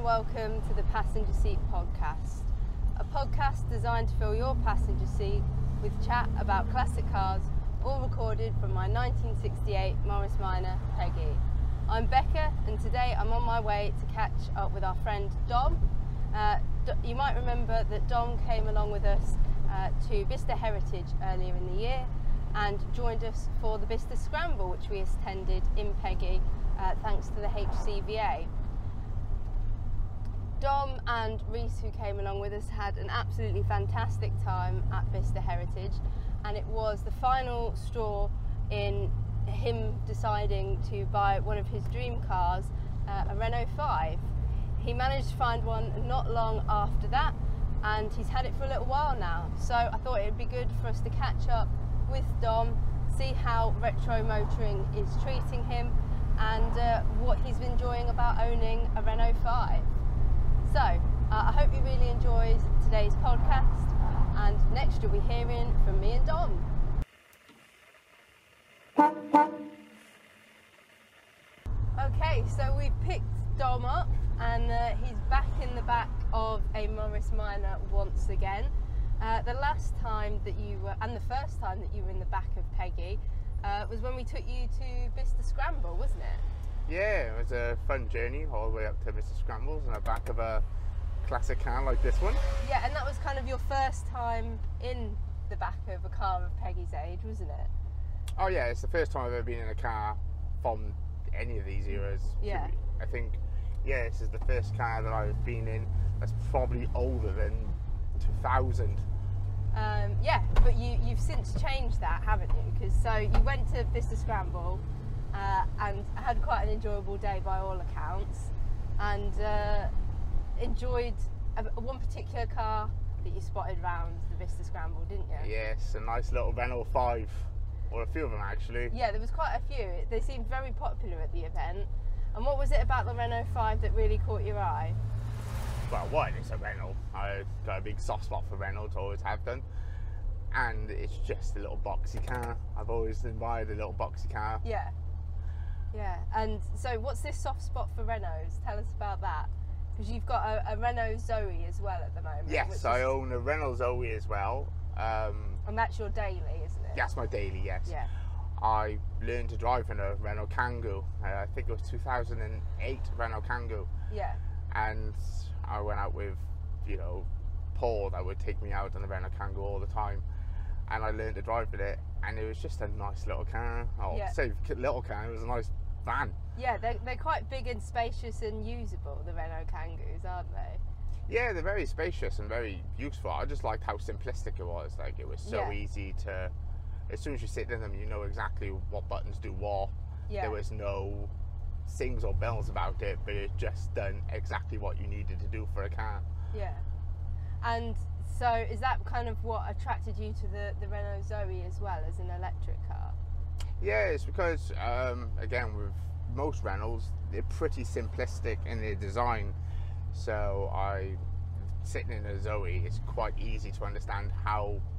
welcome to the Passenger Seat Podcast, a podcast designed to fill your passenger seat with chat about classic cars, all recorded from my 1968 Morris Minor Peggy. I'm Becca, and today I'm on my way to catch up with our friend Dom. You might remember that Dom came along with us to Bicester Heritage earlier in the year and joined us for the Bicester Scramble, which we attended in Peggy thanks to the HCVA. Dom and Reese, who came along with us, had an absolutely fantastic time at Bicester Heritage, and it was the final straw in him deciding to buy one of his dream cars, a Renault 5. He managed to find one not long after that, and he's had it for a little while now. So I thought it would be good for us to catch up with Dom, see how retro motoring is treating him, and what he's been enjoying about owning a Renault 5. So, I hope you really enjoyed today's podcast, and next you'll be hearing from me and Dom. Okay, so we've picked Dom up, and he's back in the back of a Morris Minor once again. The last time that you were, and the first time that you were in the back of Peggy, was when we took you to Bicester Scramble, wasn't it? Yeah, it was a fun journey all the way up to Bicester Scrambles in the back of a classic car like this one. Yeah, and that was kind of your first time in the back of a car of Peggy's age, wasn't it? Oh yeah, it's the first time I've ever been in a car from any of these eras. Yeah. I think, yeah, this is the first car that I've been in that's probably older than 2000. Yeah, but you've since changed that, haven't you? Because so you went to Bicester Scramble and had quite an enjoyable day by all accounts, and enjoyed one particular car that you spotted around the Bicester Scramble, didn't you? Yes, a nice little Renault 5, or a few of them actually. Yeah, there was quite a few. They seemed very popular at the event. And what was it about the Renault 5 that really caught your eye? Well, one, it's a Renault. I've got a big soft spot for Renault, always have done. And it's just a little boxy car. I've always admired a little boxy car. Yeah. Yeah, and so what's this soft spot for Renaults? Tell us about that. Because you've got a Renault Zoe as well at the moment. Yes, I own a Renault Zoe as well. And that's your daily, isn't it? That's my daily, yes. Yeah. I learned to drive in a Renault Kangoo. I think it was 2008 Renault Kangoo. Yeah. And I went out with, Paul that would take me out on the Renault Kangoo all the time. And I learned to drive with it, and it was just a nice little car. Oh, yeah. Say little car, it was a nice van. Yeah, they're quite big and spacious and usable, the Renault Kangoos, aren't they? Yeah, they're very spacious and very useful. I just liked how simplistic it was. Like, it was so easy to, as soon as you sit in them, you know exactly what buttons do what. Yeah. There was no sings or bells about it, but it just done exactly what you needed to do for a car. Yeah. And so is that kind of what attracted you to the Renault Zoe as well, as an electric car? Yeah, it's because, again, with most Renaults, they're pretty simplistic in their design. So sitting in a Zoe, it's quite easy to understand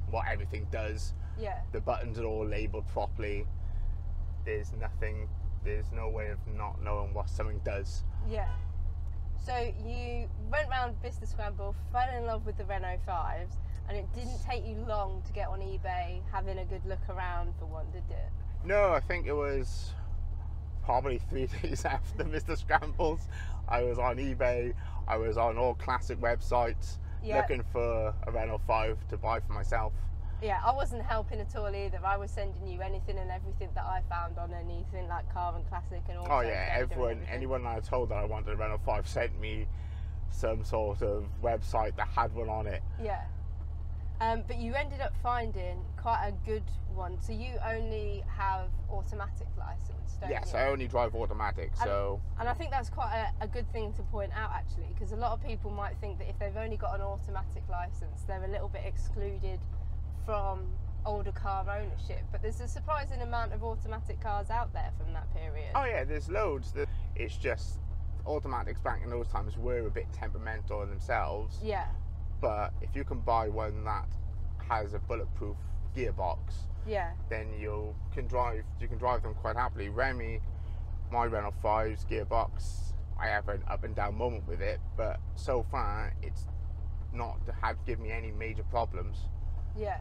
what everything does. Yeah. The buttons are all labelled properly. There's no way of not knowing what something does. Yeah. So you went round Bicester Scramble, fell in love with the Renault 5s, and it didn't take you long to get on eBay having a good look around for one, did it? No, I think it was probably 3 days after Bicester Scrambles. I was on eBay, I was on all classic websites looking for a Renault 5 to buy for myself. Yeah, I wasn't helping at all either. I was sending you anything and everything that I found on anything like Car and Classic and all. Oh yeah, anyone I told that I wanted a Renault 5 sent me some sort of website that had one on it. Yeah. But you ended up finding quite a good one. So you only have automatic license, don't you? Yes, I only drive automatic. And I think that's quite a good thing to point out, actually, because a lot of people might think that if they've only got an automatic license, they're a little bit excluded from older car ownership. But there's a surprising amount of automatic cars out there from that period. Oh yeah, there's loads. It's just automatics back in those times were a bit temperamental in themselves. Yeah. But if you can buy one that has a bulletproof gearbox, then you can drive them quite happily. My Renault 5's gearbox I have an up and down moment with it, but so far it's not had given me any major problems. Yeah.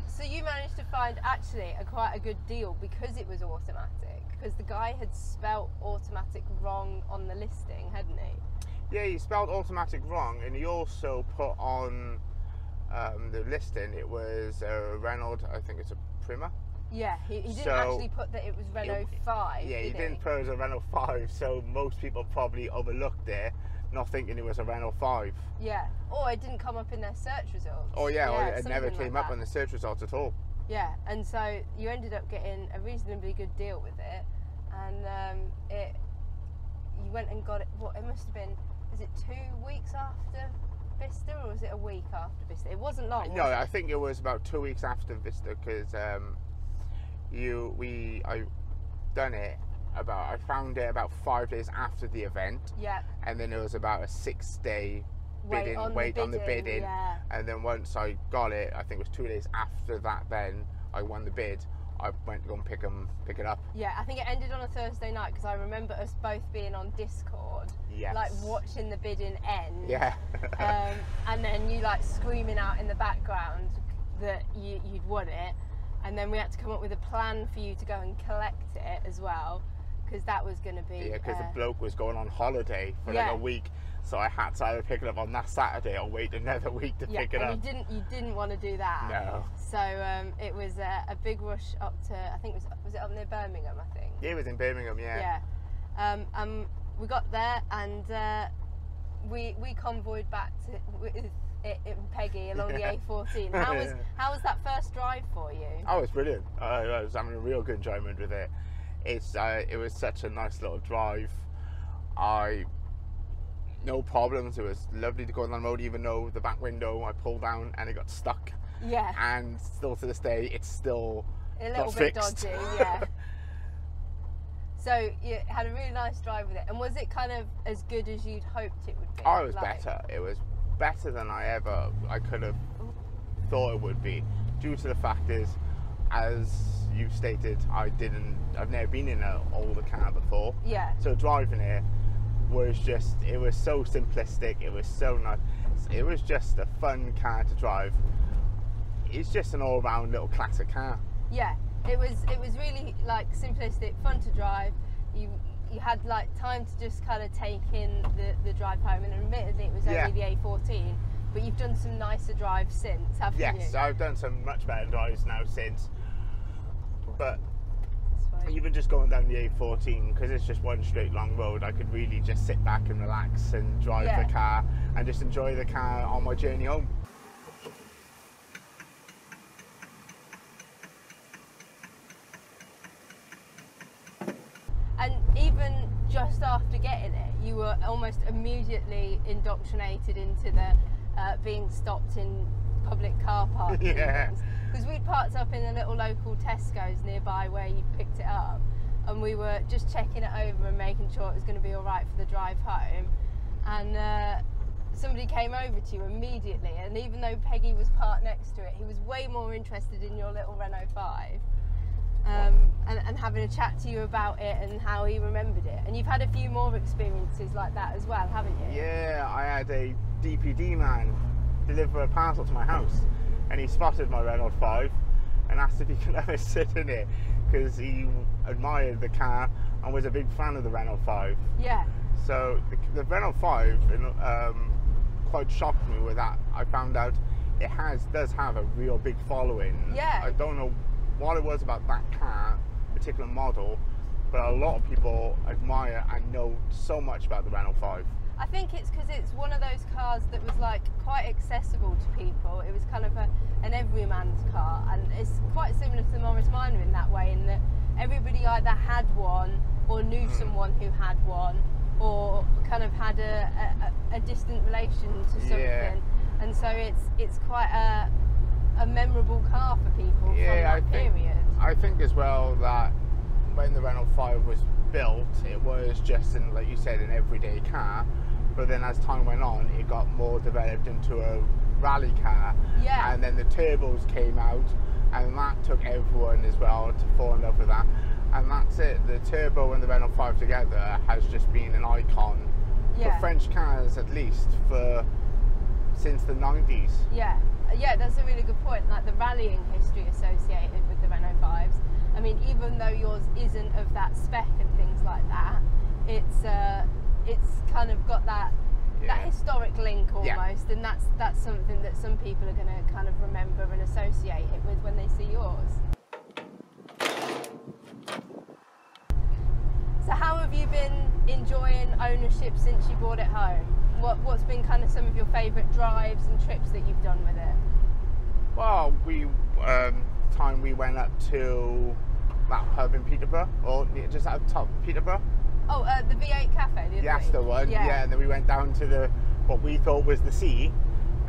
So you managed to find actually quite a good deal because it was automatic, because the guy had spelt automatic wrong on the listing, hadn't he? Yeah, he spelled automatic wrong, and he also put on the listing it was a Renault, I think it's a Prima. Yeah, he didn't actually put that it was Renault 5. Yeah, he didn't put it as a Renault 5, so most people probably overlooked it, not thinking it was a Renault 5. Yeah, or it didn't come up in their search results. Oh yeah, or it something never like came up that. on the search results at all. Yeah, and so you ended up getting a reasonably good deal with it, and you went and got it. What it must have been? Is it 2 weeks after Bicester, or was it a week after Bicester? It wasn't long. No, was it? I think it was about 2 weeks after Vista, because I done it about, I found it about 5 days after the event. Yeah. And then it was about a 6-day Wait on the bidding. Yeah. And then once I got it, I think it was 2 days after that, then I won the bid. I went to go and pick it up. Yeah, I think it ended on a Thursday night, because I remember us both being on Discord, yes, like watching the bidding end. Yeah. And then you like screaming out in the background that you'd won it, and then we had to come up with a plan for you to go and collect it as well, because that was going to be... Yeah, because the bloke was going on holiday for like a week, so I had to either pick it up on that Saturday or wait another week to pick it up. You didn't want to do that. No. So it was a big rush up to, I think was it up near Birmingham, I think? Yeah, it was in Birmingham, yeah. Yeah. We got there, and we convoyed back with Peggy along the A14. How was that first drive for you? Oh, it's brilliant. I was having a real good enjoyment with it. It was such a nice little drive. No problems. It was lovely to go on the road, even though the back window I pulled down and it got stuck. Yeah. And still to this day, it's still a little bit dodgy. Yeah. So you had a really nice drive with it, and was it kind of as good as you'd hoped it would be? Oh, it was better. It was better than I could have thought it would be, due to the fact is, as you stated, I've never been in an older car before. Yeah. So driving it was so simplistic. It was so nice. It was just a fun car to drive. It's just an all-round little classic car. Yeah. It was really like simplistic, fun to drive. You had like time to just kind of take in the drive home, and admittedly it was only the A14, but you've done some nicer drives since, haven't you? Yes, I've done some much better drives now since. But even just going down the A14, because it's just one straight long road, I could really just sit back and relax and drive the car and just enjoy the car on my journey home. And even just after getting it, you were almost immediately indoctrinated into the being stopped in public car parks. Yeah. Because we'd parked up in a little local Tesco's nearby where you picked it up, and we were just checking it over and making sure it was going to be all right for the drive home. And somebody came over to you immediately, and even though Peggy was parked next to it, he was way more interested in your little Renault 5. And having a chat to you about it and how he remembered it. And you've had a few more experiences like that as well, haven't you? Yeah, I had a DPD man deliver a parcel to my house, and he spotted my Renault 5 and asked if he could have it sit in it, because he admired the car and was a big fan of the Renault 5. Yeah. So the Renault 5 quite shocked me with that. I found out it does have a real big following. Yeah. I don't know what it was about that car, particular model, but a lot of people admire and know so much about the Renault 5. I think it's because it's one of those cars that was like quite accessible to people. It was kind of an everyman's car, and it's quite similar to the Morris Minor in that way, in that everybody either had one or knew someone who had one, or kind of had a distant relation to something. Yeah. And so it's quite a memorable car for people from that period. I think as well that when the Renault 5 was built, it was just, like you said, an everyday car, but then as time went on, it got more developed into a rally car. Yeah. And then the turbos came out, and that took everyone as well to fall in love with that. And that's it. The turbo and the Renault 5 together has just been an icon for French cars, at least since the 90s. Yeah, that's a really good point. Like the rallying history associated with the Renault 5s. I mean, even though yours isn't of that spec and things like that, it's kind of got that historic link almost, and that's something that some people are going to kind of remember and associate it with when they see yours. So how have you been enjoying ownership since you brought it home? What's been kind of some of your favourite drives and trips that you've done with it? Well, we went up to that pub in Peterborough, or just out of top Peterborough. Oh, the V8 Cafe, the other Yes, week. the one. Yeah, and then we went down to what we thought was the sea,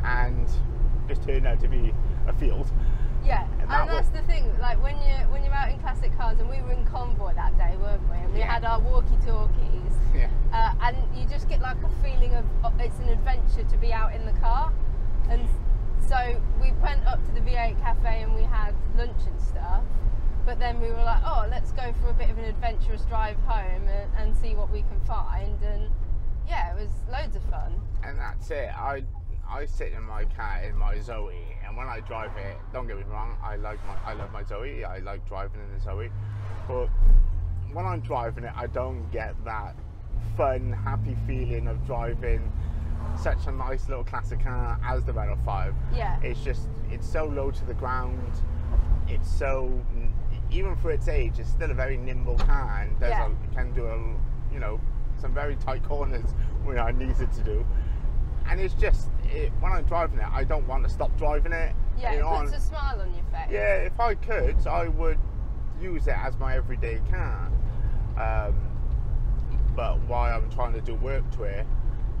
and just turned out to be a field. Yeah, and that's the thing. Like when you're out in classic cars, and we were in convoy that day, weren't we? And we had our walkie-talkies. Yeah. And you just get like a feeling of it's an adventure to be out in the car. And so we went up to the V8 Cafe and we had lunch and stuff. But then we were like, oh, let's go for a bit of an adventurous drive home and see what we can find. And yeah, it was loads of fun. And that's it. I sit in my car in my Zoe, and when I drive it, don't get me wrong, I love my Zoe. I like driving in the Zoe, but when I'm driving it, I don't get that fun, happy feeling of driving such a nice little classic car as the Renault 5. Yeah. It's so low to the ground. It's so, even for its age, it's still a very nimble car and can do some very tight corners when I need it to do. And it's just, when I'm driving it, I don't want to stop driving it. Yeah, it puts a smile on your face. Yeah, if I could, I would use it as my everyday car. But while I'm trying to do work to it,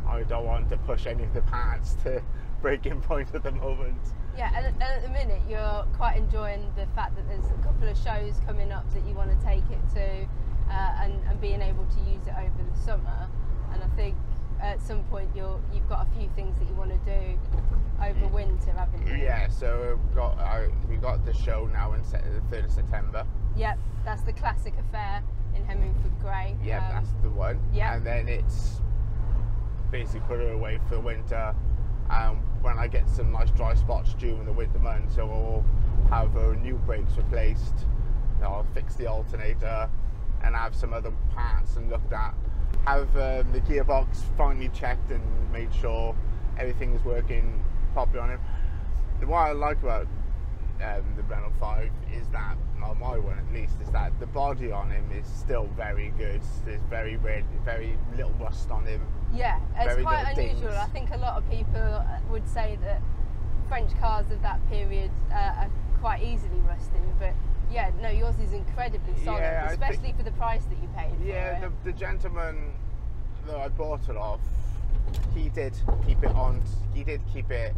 I don't want to push any of the parts to breaking point at the moment. Yeah, and at the minute you're quite enjoying the fact that there's a couple of shows coming up that you want to take it to, and being able to use it over the summer. And I think at some point you've got a few things that you want to do over winter, haven't you? Yeah, so we got the show now in the 3rd of September. Yep, that's the Classic Affair in Hemmingford Grey. Yep, that's the one. Yeah. And then it's basically put it away for winter. When I get some nice dry spots during the winter months, so we'll have new brakes replaced. I'll fix the alternator and have some other parts and looked at. Have the gearbox finally checked and made sure everything is working properly on it. What I like about the Renault 5 is that, on my one at least, is that the body on him is still very good. There's very little rust on him. Yeah, it's quite unusual. Dings. I think a lot of people would say that French cars of that period are quite easily rusting, but yeah, no, yours is incredibly solid, especially for the price that you paid for it. Yeah, the gentleman that I bought it off, he did keep it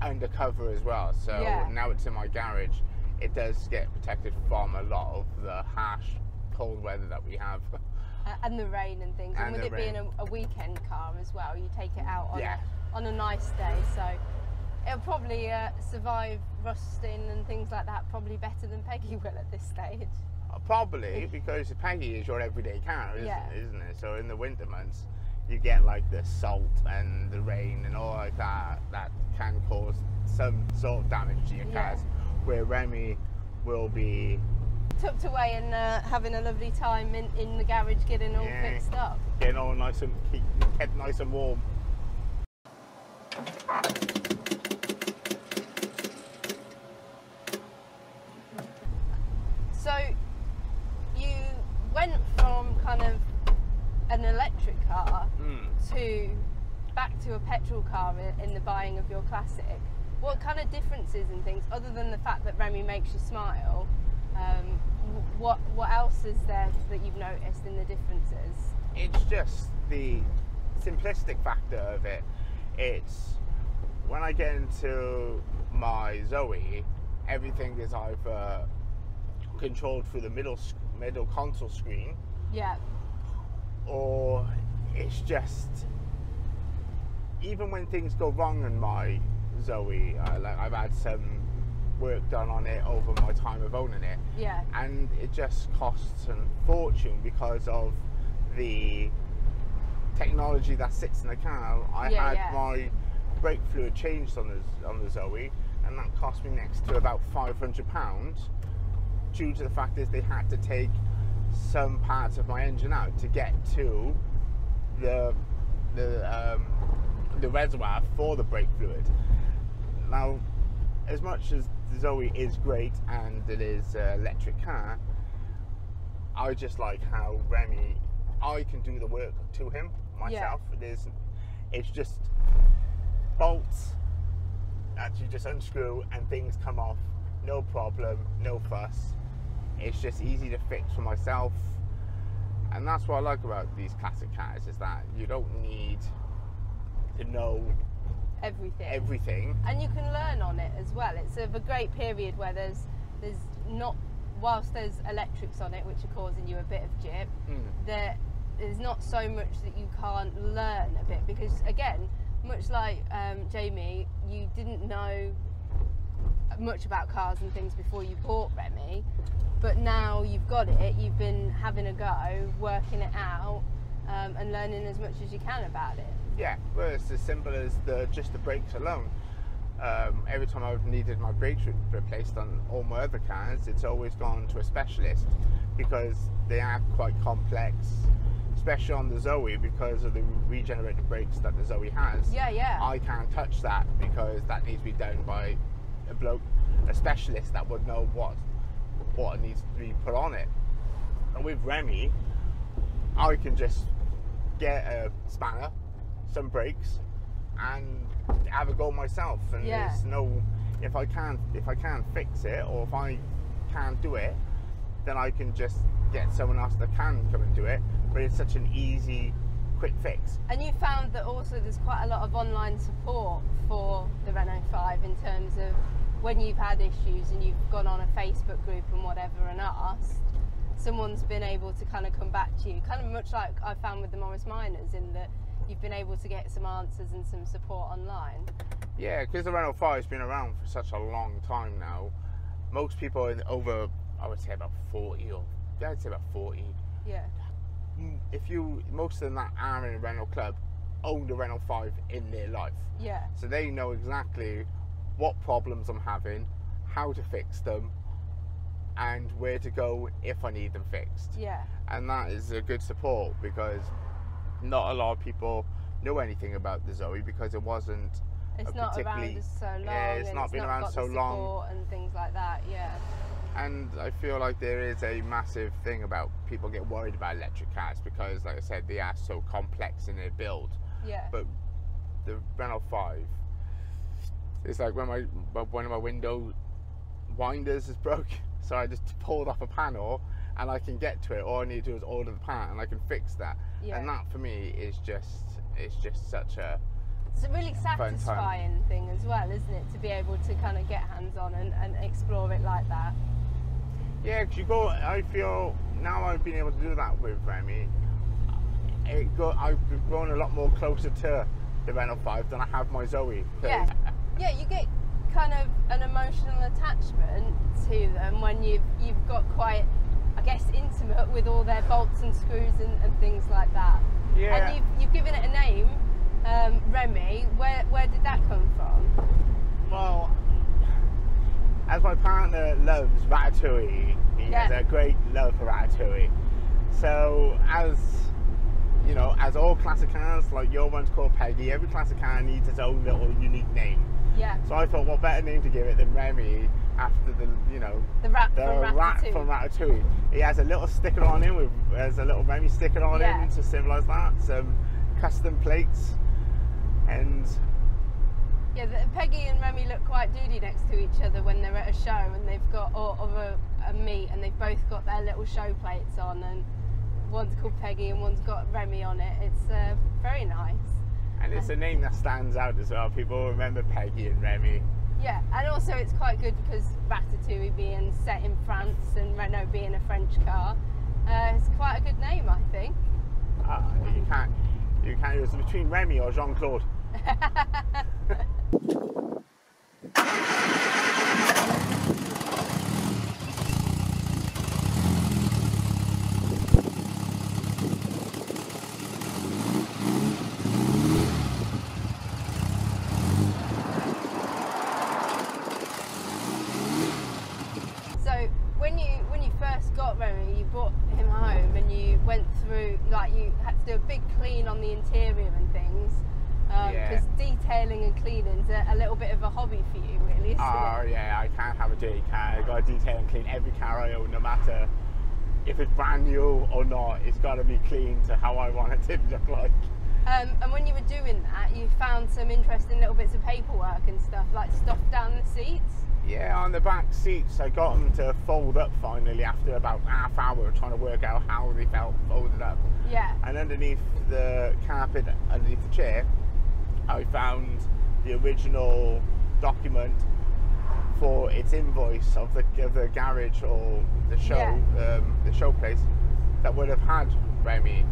undercover as well. So now it's in my garage. It does get protected from a lot of the harsh cold weather that we have. And the rain and things. And with it being a weekend car as well, you take it out on a nice day. So it'll probably survive rusting and things like that probably better than Peggy will at this stage. Probably, because Peggy is your everyday car, isn't it? So in the winter months, you get like the salt and the rain and all like that can cause some sort of damage to your cars, where Remy will be tucked away and having a lovely time in the garage, getting all fixed up. Getting all nice and kept nice and warm. So you went from kind of an electric car to back to a petrol car in the buying of your Classic. What kind of differences and things, other than the fact that Remy makes you smile, what else is there that you've noticed in the differences? It's just the simplistic factor of it. It's when I get into my Zoe, everything is either controlled through the middle console screen, Yeah. or it's just, even when things go wrong in my Zoe, like I've had some work done on it over my time of owning it, Yeah. and it just costs a fortune because of the technology that sits in the car. I had my brake fluid changed on the Zoe, and that cost me next to about £500 due to the fact is they had to take some parts of my engine out to get to the reservoir for the brake fluid. Now, as much as the Zoe is great and it is an electric car, I just like how Remy, I can do the work to him myself. It's just bolts that you just unscrew and things come off, no problem, no fuss. It's just easy to fix for myself, and that's what I like about these classic cars, is that you don't need to know everything, and you can learn on it as well. It's of a great period where there's not, whilst there's electrics on it which are causing you a bit of jip, there's not so much that you can't learn a bit, because again, much like Jamie, you didn't know much about cars and things before you bought Remy, but now you've got it, you've been having a go, working it out, and learning as much as you can about it. Yeah, well, it's as simple as just the brakes alone. Every time I've needed my brakes replaced on all my other cars, it's always gone to a specialist because they are quite complex, especially on the Zoe because of the regenerated brakes that the Zoe has. Yeah. I can't touch that because that needs to be done by a specialist that would know what needs to be put on it. And with Remy, I can just get a spanner, some brakes, and have a go myself. And there's no, if I can't fix it, or if I can't do it, then I can just get someone else that can come and do it. But it's such an easy, quick fix. And you found that also there's quite a lot of online support for the Renault 5 in terms of when you've had issues and you've gone on a Facebook group and whatever and asked, someone's been able to kind of come back to you, kind of much like I found with the Morris Minors, in that you've been able to get some answers and some support online. Yeah, because the Renault 5 has been around for such a long time now. Most people in over, I would say about 40, or I'd say about 40. Yeah. Most of them that are in a Renault club own the Renault 5 in their life. Yeah. So they know exactly what problems I'm having, how to fix them, and where to go if I need them fixed. Yeah. And that is a good support, because not a lot of people know anything about the Zoe because it wasn't. It's not around so long. Yeah, it's not been around so long. And things like that. Yeah. And I feel like there is a massive thing about people get worried about electric cars because, like I said, they are so complex in their build. Yeah. But the Renault 5, it's like when one of my window winders is broke, so I just pulled off a panel and I can get to it. All I need to do is order the part and I can fix that. Yeah. And that for me is just such a. It's a really satisfying thing as well, isn't it, to be able to kind of get hands on and explore it like that. Yeah, because I feel now I've been able to do that with Remy. I've grown a lot more closer to the Renault 5 than I have my Zoe. Yeah, you get kind of an emotional attachment to them when you've got quite, I guess, intimate with all their bolts and screws and things like that. Yeah. And you've given it a name, Remy. Where did that come from? Well, as my partner loves Ratatouille, he has a great love for Ratatouille. So as you know, as all classic cars, like your one's called Peggy, every classic car needs its own little unique name. Yeah. So I thought, what better name to give it than Remy after the rat from Ratatouille. He has a little sticker on him, there's a little Remy sticker on him to symbolise that, some custom plates, and yeah, Peggy and Remy look quite doody next to each other when they're at a show and they've got a meet and they've both got their little show plates on, and one's called Peggy and one's got Remy on it. It's very nice. And it's a name that stands out as well. People remember Peggy and Remy. Yeah, and also it's quite good because Ratatouille being set in France and Renault being a French car, it's quite a good name, I think. you can't. It was between Remy or Jean-Claude. When you first got Remy, you brought him home and you went through, like, you had to do a big clean on the interior and things, because detailing and cleaning's a little bit of a hobby for you, really, isn't it? Yeah, I can't have a dirty car. I've got to detail and clean every car I own, no matter if it's brand new or not. It's got to be clean to how I want it to look like. And when you were doing that, you found some interesting little bits of paperwork and stuff, like stuff down the seats. Yeah, on the back seats, I got them to fold up finally after about half hour trying to work out how they felt folded up. Yeah. And underneath the carpet, underneath the chair, I found the original document for its invoice of the garage or the show, the show place that would have had Remy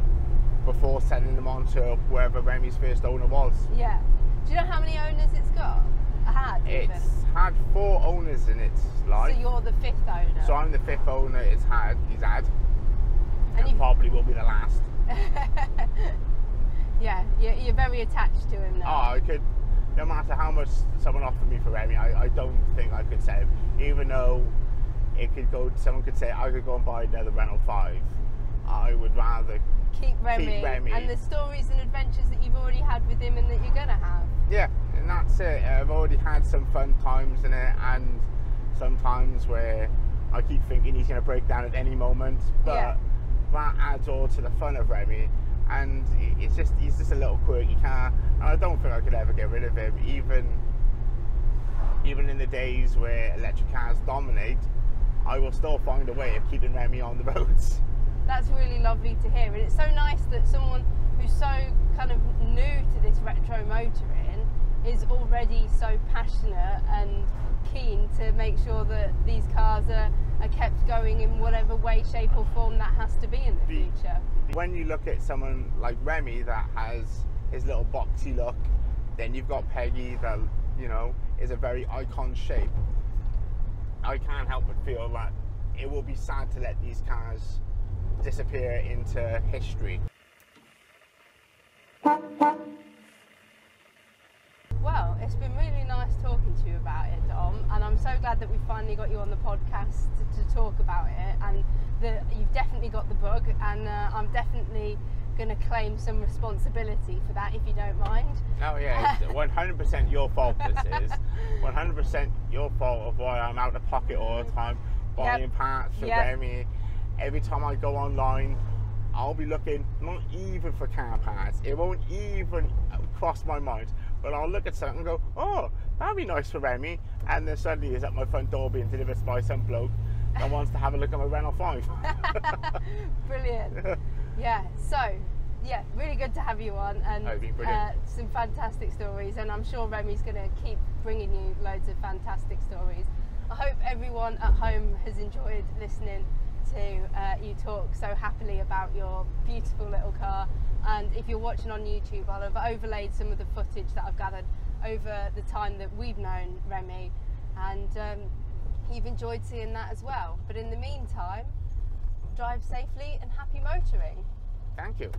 before sending them on to wherever Remy's first owner was. Yeah. Do you know how many owners it's got? It's had 4 owners in its life. So you're the 5th owner? So I'm the 5th owner he's had, and probably will be the last. Yeah, you're very attached to him now. Oh, I could, no matter how much someone offered me for Remy, I don't think I could sell him. Even though it could go, someone could say I could go and buy another Renault 5. I would rather keep Remy. And the stories and adventures that you've already had with him and that you're going to have. Yeah, and that's it. I've already had some fun times in it, and sometimes where I keep thinking he's going to break down at any moment, but that adds all to the fun of Remy. And he's just a little quirky car, and I don't think I could ever get rid of him, even in the days where electric cars dominate. I will still find a way of keeping Remy on the roads. That's really lovely to hear, and it's so nice that someone who's so kind of new to this retro motoring is already so passionate and keen to make sure that these cars are kept going in whatever way, shape or form that has to be in the future. When you look at someone like Remy that has his little boxy look, then you've got Peggy that, you know, is a very icon shape. I can't help but feel that it will be sad to let these cars disappear into history. Well, it's been really nice talking to you about it, Dom, and I'm so glad that we finally got you on the podcast to talk about it, and that you've definitely got the bug, and I'm definitely going to claim some responsibility for that, if you don't mind. Oh yeah, it's 100% your fault. This is 100% your fault of why I'm out of pocket all the time buying parts for Remy. Every time I go online, I'll be looking not even for car parts. It won't even cross my mind, but I'll look at something and go, oh, that'd be nice for Remy, and then suddenly it's at my front door being delivered by some bloke that wants to have a look at my Renault 5. Brilliant. Yeah, so yeah, really good to have you on, and some fantastic stories, and I'm sure Remy's going to keep bringing you loads of fantastic stories. I hope everyone at home has enjoyed listening to you talk so happily about your beautiful little car, and if you're watching on YouTube, I'll have overlaid some of the footage that I've gathered over the time that we've known Remy, and you've enjoyed seeing that as well. But in the meantime, drive safely and happy motoring. Thank you.